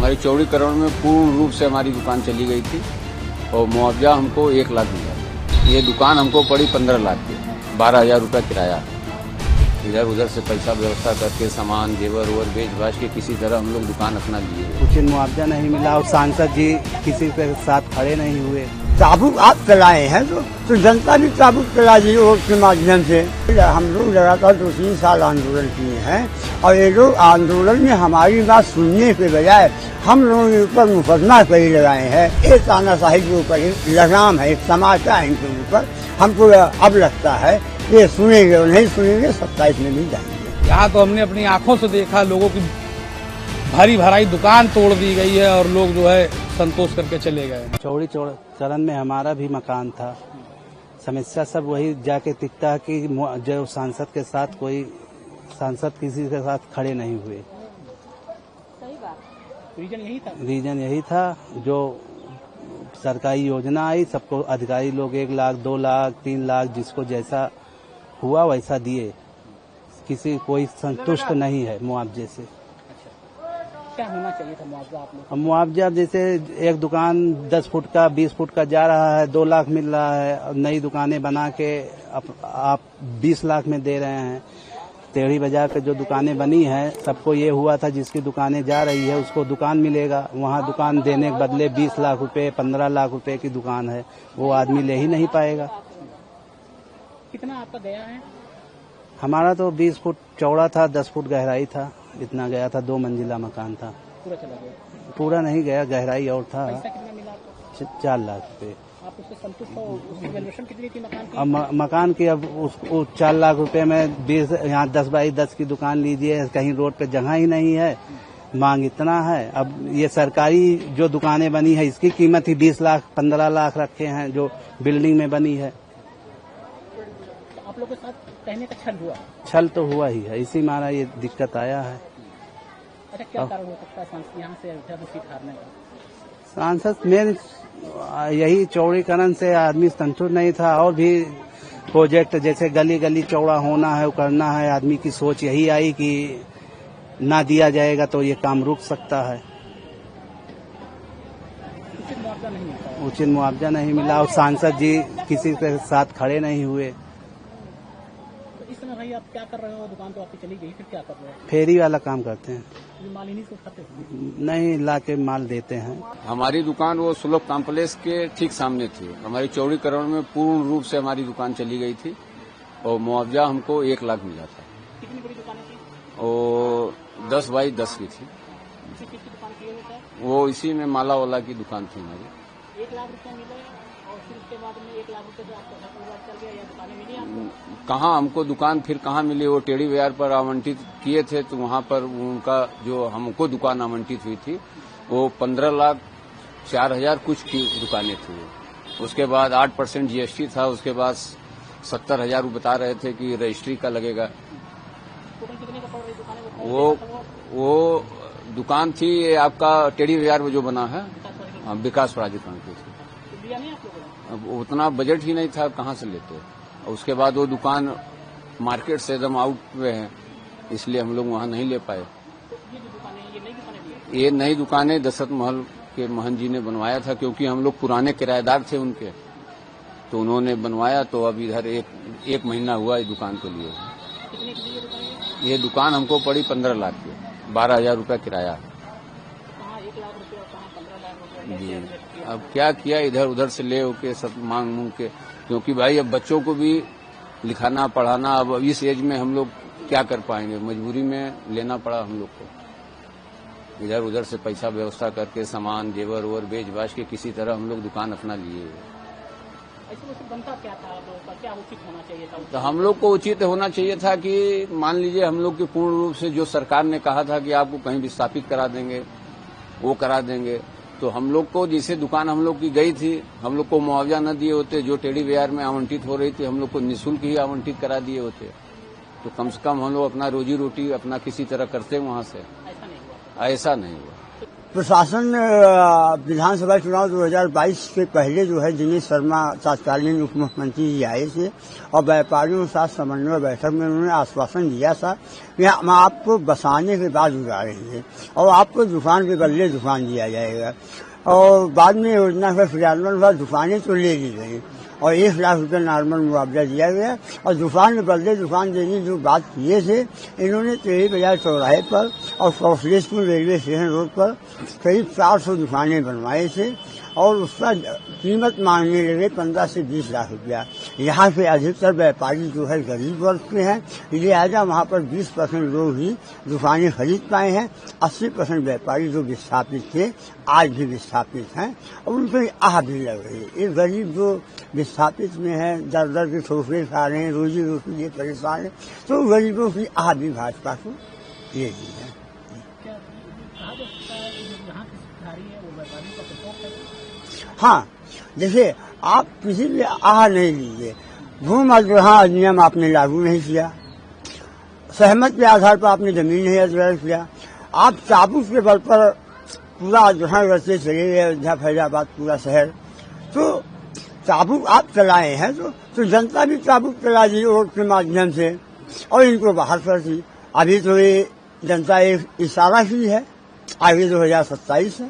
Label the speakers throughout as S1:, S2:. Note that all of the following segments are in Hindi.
S1: हमारी चौड़ीकरण में पूर्ण रूप से हमारी दुकान चली गई थी और मुआवजा हमको 1 लाख मिला। ये दुकान हमको पड़ी 15 लाख की, 12,000 रुपया किराया। इधर उधर से पैसा व्यवस्था करके सामान जेवर ओवर बेच बाच के किसी तरह हम लोग दुकान अपना लिए।
S2: उचित मुआवजा नहीं मिला और सांसद जी किसी के साथ खड़े नहीं हुए।
S3: चाबुक आप चलाए हैं तो जनता भी चाबुक चला दी वोट के माध्यम से। हम लोग लगातार 2-3 साल आंदोलन किए हैं और ये लोग आंदोलन में हमारी बात सुनने के बजाय हम लोगों के ऊपर मुकदमा कई लगाए हैं। एक तानाशाही के ऊपर लगाम है, समाचार है इनके ऊपर। हमको अब लगता है ये सुनेंगे और नहीं सुनेंगे 27 में भी जाएंगे।
S4: यहाँ तो हमने अपनी आंखों से देखा, लोगों की भारी भराई दुकान तोड़ दी गई है और लोग जो है संतोष करके चले गए।
S2: चौड़ीकरण में हमारा भी मकान था। समस्या सब वही जाके दिखता है कि जो सांसद के साथ कोई सांसद किसी के साथ खड़े नहीं हुए।
S5: सही बात।
S2: रीजन यही था जो सरकारी योजना आई, सबको अधिकारी लोग 1 लाख 2 लाख 3 लाख जिसको जैसा हुआ वैसा दिए। किसी कोई संतुष्ट नहीं है मुआवजे से।
S5: क्या होना चाहिए था मुआवजा आप लोग?
S2: मुआवजा जैसे एक दुकान 10 फुट का 20 फुट का जा रहा है, 2 लाख मिल रहा है। नई दुकानें बना के आप 20 लाख में दे रहे हैं। टेढ़ी बाजार पे जो दुकानें बनी हैं सबको ये हुआ था जिसकी दुकानें जा रही है उसको दुकान मिलेगा। वहाँ दुकान देने के बदले 20 लाख रुपए 15 लाख रुपए की दुकान है, वो आदमी ले ही नहीं पाएगा।
S5: कितना आपका गया है?
S2: हमारा तो 20 फुट चौड़ा था, 10 फुट गहराई था, इतना गया था। 2 मंजिला मकान था।
S5: पूरा चला गया?
S2: पूरा नहीं गया, गहराई और था।
S5: पैसा कितना मिला आपको?
S2: 4 लाख रुपए।
S5: आप उससे संतुष्ट हो? उसकी वैल्यूएशन कितनी थी मकान की?
S2: मकान की अब उसको 4 लाख रुपए में 20 यहाँ 10 बाई 10 की दुकान लीजिए, कहीं रोड पे जगह ही नहीं है, मांग इतना है। अब ये सरकारी जो दुकानें बनी है इसकी कीमत ही 20 लाख 15 लाख रखे हैं जो बिल्डिंग में बनी है।
S5: तो आप लोगों के साथ कहने का छल हुआ?
S2: छल तो हुआ ही है, इसी मारा ये दिक्कत आया है।
S5: अच्छा, क्या कारण हो सकता है सांसद यहाँ से अयोध्या में सीट हारने का?
S2: सांसद मेन यही चौड़ीकरण से आदमी संतुष्ट नहीं था। और भी प्रोजेक्ट जैसे गली गली चौड़ा होना है, वो करना है। आदमी की सोच यही आई कि ना दिया जाएगा तो ये काम रुक सकता है।
S5: उचित मुआवजा नहीं मिलता?
S2: उचित मुआवजा नहीं मिला और सांसद जी किसी के साथ खड़े नहीं हुए।
S5: तो इस समय भाई आप क्या कर रहे हो? दुकान तो आपकी चली गई, फिर क्या कर रहे हो?
S2: फेरी वाला काम करते हैं।
S5: ये माल इन्हीं से उठाते हो?
S2: नहीं, ला के माल देते हैं।
S1: हमारी दुकान वो सुलभ कॉम्प्लेक्स के ठीक सामने थी। हमारी चौड़ीकरण में पूर्ण रूप से हमारी दुकान चली गई थी और मुआवजा हमको 1 लाख मिला था।
S5: कितनी बड़ी दुकान थी?
S1: वो 10 बाई 10 की थी।
S5: किस चीज की दुकान की है?
S1: वो इसी में माला वाला की दुकान थी हमारी।
S5: 1 लाख रुपया मिले और फिर उसके बाद में 1 लाख रुपये से आपका घर परिवार चल गया या दुकानें मिली आपको?
S1: कहाँ हमको दुकान फिर कहाँ मिली? वो टेढ़ी बाजार पर आवंटित किए थे तो वहाँ पर उनका जो हमको दुकान आवंटित हुई थी वो 15 लाख 4 हजार कुछ की दुकानें थी। उसके बाद 8% GST था। उसके बाद 70 हजार बता रहे थे कि रजिस्ट्री का लगेगा।
S5: टोटल कितने का पड़ रही दुकानें?
S1: वो दुकान थी ये आपका टेढ़ी बाजार में जो बना है विकास प्राधिकरण की थी।
S5: तो दिया नहीं आप लोगों ने?
S1: अब उतना बजट ही नहीं था, कहाँ से लेते। उसके बाद वो दुकान मार्केट से एकदम आउट में है, इसलिए हम लोग वहाँ नहीं ले पाए।
S5: तो ये जो दुकानें हैं ये नई दुकानें भी?
S1: ये नई दुकानें दशरथ महल के महन जी ने बनवाया था, क्योंकि हम लोग पुराने किराएदार थे उनके, तो उन्होंने बनवाया। तो अब इधर एक महीना हुआ इस दुकान के लिए।
S5: कितने की ये दुकान?
S1: ये दुकान हमको पड़ी 15 लाख की, 12,000 रुपया किराया।
S5: कहाँ 1 लाख रुपये और कहाँ 15 लाख रुपये?
S1: जी, अब क्या किया, इधर उधर से ले होके सब मांग के, क्योंकि भाई अब बच्चों को भी लिखाना पढ़ाना, अब इस एज में हम लोग क्या कर पाएंगे, मजबूरी में लेना पड़ा हम लोग को। इधर उधर से पैसा व्यवस्था करके सामान जेवर ओवर बेच बाच के किसी तरह हम लोग दुकान अपना लिए।
S5: ऐसे बनता क्या था आप लोगों का? क्या उचित होना चाहिए था?
S1: तो हम लोग को उचित होना चाहिए था कि मान लीजिए हम लोग के पूर्ण रूप से जो सरकार ने कहा था कि आपको कहीं विस्थापित करा देंगे, वो करा देंगे। तो हम लोग को जैसे दुकान हम लोग की गई थी, हम लोग को मुआवजा न दिए होते, जो टेढ़ी बाजार में आवंटित हो रही थी हम लोग को निःशुल्क ही आवंटित करा दिए होते, तो कम से कम हम लोग अपना रोजी रोटी अपना किसी तरह करते वहां से।
S5: ऐसा नहीं हुआ?
S1: ऐसा नहीं हुआ।
S3: प्रशासन विधानसभा चुनाव 2022 के पहले जो है दिनेश शर्मा तत्कालीन उप मुख्यमंत्री जी आए थे और व्यापारियों के साथ समन्वय बैठक में उन्होंने आश्वासन दिया था कि हम आपको बसाने के बाद उतारेंगे और आपको दुकान के बदले दुकान दिया जाएगा। और बाद में योजना का क्रियान्वयन हुआ, दुकानें तो ले ली गई और 1 लाख रुपये नॉर्मल मुआवजा दिया गया और दुकान के बदले दुकान देने जो बात किए थे इन्होंने टेढ़ी बाजार चौराहे पर और कौशलेशपुर रेलवे स्टेशन रोड पर करीब 400 दुकानें बनवाए थे और उसका कीमत मांगने लगे 15 से 20 लाख रुपया। यहाँ पे अधिकतर व्यापारी जो है गरीब वर्ग के हैं, लिहाजा वहाँ पर 20% लोग ही दुकानें खरीद पाए हैं। 80% व्यापारी जो विस्थापित थे आज भी विस्थापित हैं और उनको आह भी लग रही है। ये गरीब जो विस्थापित में है, दर दर के ठोकरे खा रहे हैं, रोजी रोटी लिए परेशान है, तो गरीबों की आह भी भाजपा को ये दी है। हाँ, जैसे आप किसी भी आह नहीं लीजिए, भूमि अधिग्रहण अधिनियम आपने लागू नहीं किया, सहमत के आधार पर आपने जमीन नहीं अधिग्रहण किया, आप चाबुक के बल पर पूरा अधिग्रहण करते चले गए अयोध्या फैजाबाद पूरा शहर, तो चाबुक आप चलाए हैं तो जनता भी चाबुक चला दी वोट के माध्यम से और इनको बाहर कर दी। अभी तो ये जनता एक इशारा ही है, आगे 2027 है,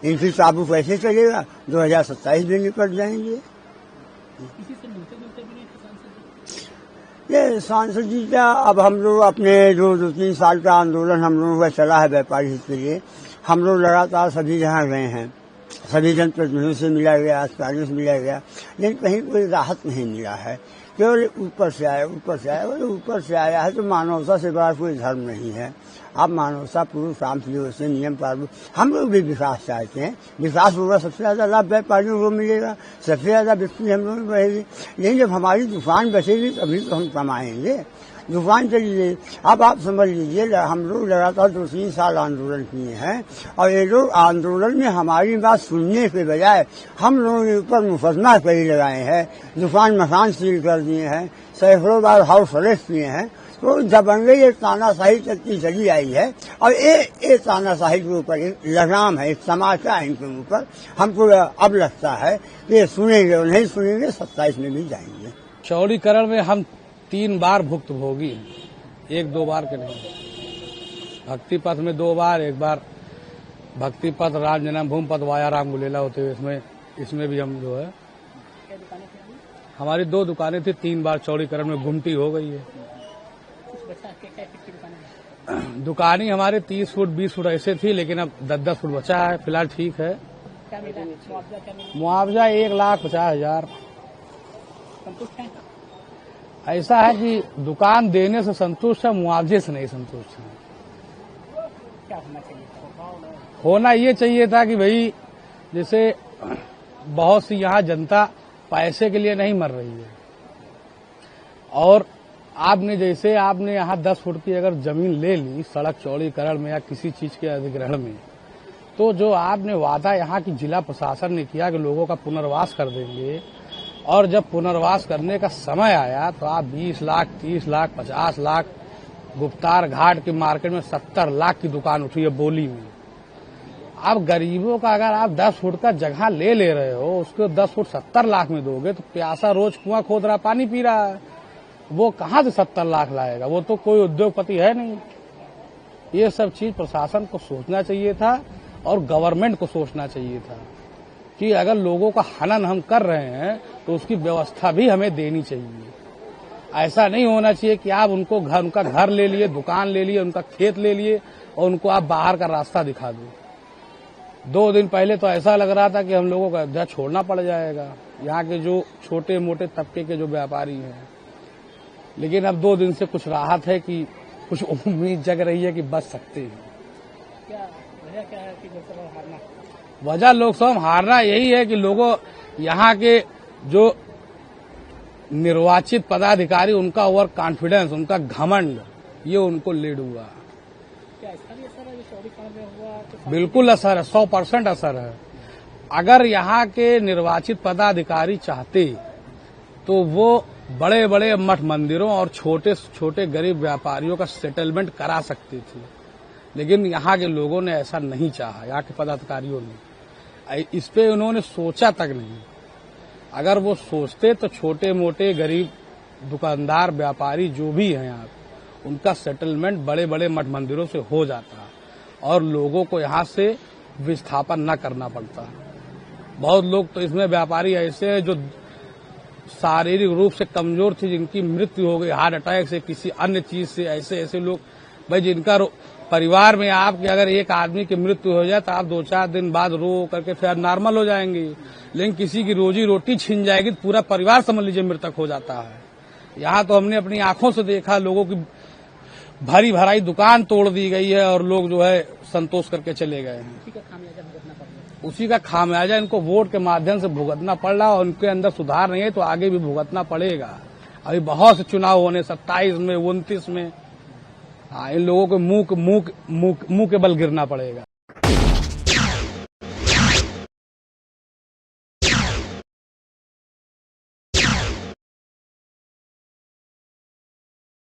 S3: इनकी चाबुक वैसे चलेगा, 2027 भी निपट जाएंगे।
S5: किसी से मिलते भी नहीं सांसद?
S3: ये सांसद जी का अब हम लोग अपने जो 2-3 साल का आंदोलन हम लोगों का चला है व्यापारी हित के लिए, हम लोग लगातार सभी जहाँ गए हैं, सभी जनप्रतिनिधियों से मिला गया, अधिकारियों से मिला गया, लेकिन कहीं कोई राहत नहीं मिला है। केवल ऊपर से आया है तो मानवता से बड़ा कोई धर्म नहीं है। आप मानवता पुरुष शांति से नियम पालन, हम लोग भी विकास चाहते हैं, विकास होगा सबसे ज्यादा लाभ व्यापारियों को मिलेगा, सबसे ज्यादा बिक्री हम लोग बढ़ेगी। लेकिन जब हमारी दुकान बचेगी तभी तो हम कमाएंगे। दुकान चलिए, अब आप समझ लीजिए, हम लोग लगातार 2-3 साल आंदोलन किए हैं और ये लोग आंदोलन में हमारी बात सुनने के बजाय हम लोगों के ऊपर मुकदमा कई लगाए हैं, दुकान मकान सील कर दिए हैं, सैकड़ों बार हाउस अरेस्ट किए हैं। तो दबंगई एक तानाशाही तक की चली आई है और ये तानाशाही के ऊपर एक लगाम है, एक तमाचा है इनके ऊपर। हमको अब लगता है कि सुनेंगे और नहीं सुनेंगे, 27 में भी जाएंगे।
S4: चौड़ीकरण में हम 3 बार भुक्तभोगी, 1-2 बार के नहीं। भक्ति पथ में 2 बार, एक बार भक्ति पथ राम जन्मभूमि पथ वाया राम गुलेला होते हुए इसमें भी हम जो है, हमारी 2 दुकानें थी, 3 बार चौड़ीकरण में गुमटी हो गई है। दुकानें हमारे 30 फुट 20 फुट ऐसे थी, लेकिन अब 10-10 फुट बचा है, फिलहाल ठीक है। मुआवजा 1,50,000।
S5: संतुष्ट है?
S4: ऐसा है कि दुकान देने से संतुष्ट है, मुआवजे से नहीं संतुष्ट है।
S5: क्या होना चाहिए?
S4: होना ये चाहिए था कि भाई जैसे बहुत सी यहाँ जनता पैसे के लिए नहीं मर रही है और आपने यहाँ 10 फुट की अगर जमीन ले ली सड़क चौड़ीकरण में या किसी चीज के अधिग्रहण में, तो जो आपने वादा यहाँ की जिला प्रशासन ने किया कि लोगों का पुनर्वास कर देंगे, और जब पुनर्वास करने का समय आया तो आप 20 लाख, 30 लाख, 50 लाख, गुप्तार घाट के मार्केट में 70 लाख की दुकान उठी है बोली में। अब गरीबों का अगर आप 10 फुट का जगह ले रहे हो, उसको 10 फुट 70 लाख में दोगे तो प्यासा रोज कुआं खोद रहा, पानी पी रहा है, वो कहाँ से 70 लाख लाएगा? वो तो कोई उद्योगपति है नहीं। ये सब चीज प्रशासन को सोचना चाहिए था और गवर्नमेंट को सोचना चाहिए था कि अगर लोगों का हनन हम कर रहे हैं तो उसकी व्यवस्था भी हमें देनी चाहिए। ऐसा नहीं होना चाहिए कि आप उनका घर ले लिए, दुकान ले लिए, उनका खेत ले लिए और उनको आप बाहर का रास्ता दिखा दो। 2 दिन पहले तो ऐसा लग रहा था कि हम लोगों को अयोध्या छोड़ना पड़ जाएगा, यहाँ के जो छोटे मोटे तबके के जो व्यापारी हैं। लेकिन अब 2 दिन से कुछ राहत है कि कुछ उम्मीद जग रही है कि बच सकते हैं।
S5: वजह क्या है कि लोकसभा हारना?
S4: वजह लोकसभा हारना यही है कि लोगों यहाँ के जो निर्वाचित पदाधिकारी, उनका ओवर कॉन्फिडेंस, उनका घमंड, ये उनको लीड हुआ।
S5: क्या इसका भी असर है? चौड़ीकरण में हुआ तो
S4: बिल्कुल असर है, 100% असर है। अगर यहाँ के निर्वाचित पदाधिकारी चाहते तो वो बड़े बड़े मठ मंदिरों और छोटे छोटे गरीब व्यापारियों का सेटलमेंट करा सकते थे, लेकिन यहाँ के लोगों ने ऐसा नहीं चाहा, यहाँ के पदाधिकारियों ने इस पे उन्होंने सोचा तक नहीं। अगर वो सोचते तो छोटे मोटे गरीब दुकानदार व्यापारी जो भी हैं यहाँ, उनका सेटलमेंट बड़े बड़े मठ मंदिरों से हो जाता और लोगों को यहाँ से विस्थापन न करना पड़ता। बहुत लोग तो इसमें व्यापारी ऐसे हैं जो शारीरिक रूप से कमजोर थे, जिनकी मृत्यु हो गई हार्ट अटैक से, किसी अन्य चीज से। ऐसे ऐसे लोग भाई जिनका परिवार में आपके अगर एक आदमी की मृत्यु हो जाए तो आप 2-4 दिन बाद रो करके फिर नॉर्मल हो जाएंगे, लेकिन किसी की रोजी रोटी छिन जाएगी तो पूरा परिवार समझ लीजिए मृतक हो जाता है। यहाँ तो हमने अपनी आंखों से देखा, लोगों की भरी भराई दुकान तोड़ दी गई है और लोग जो है संतोष करके चले गए हैं। उसी का खामियाजा इनको वोट के माध्यम से भुगतना पड़ रहा और उनके अंदर सुधार नहीं है तो आगे भी भुगतना पड़ेगा। अभी बहुत से चुनाव होने 27 में 29 में, इन लोगों को मुंह के बल गिरना पड़ेगा।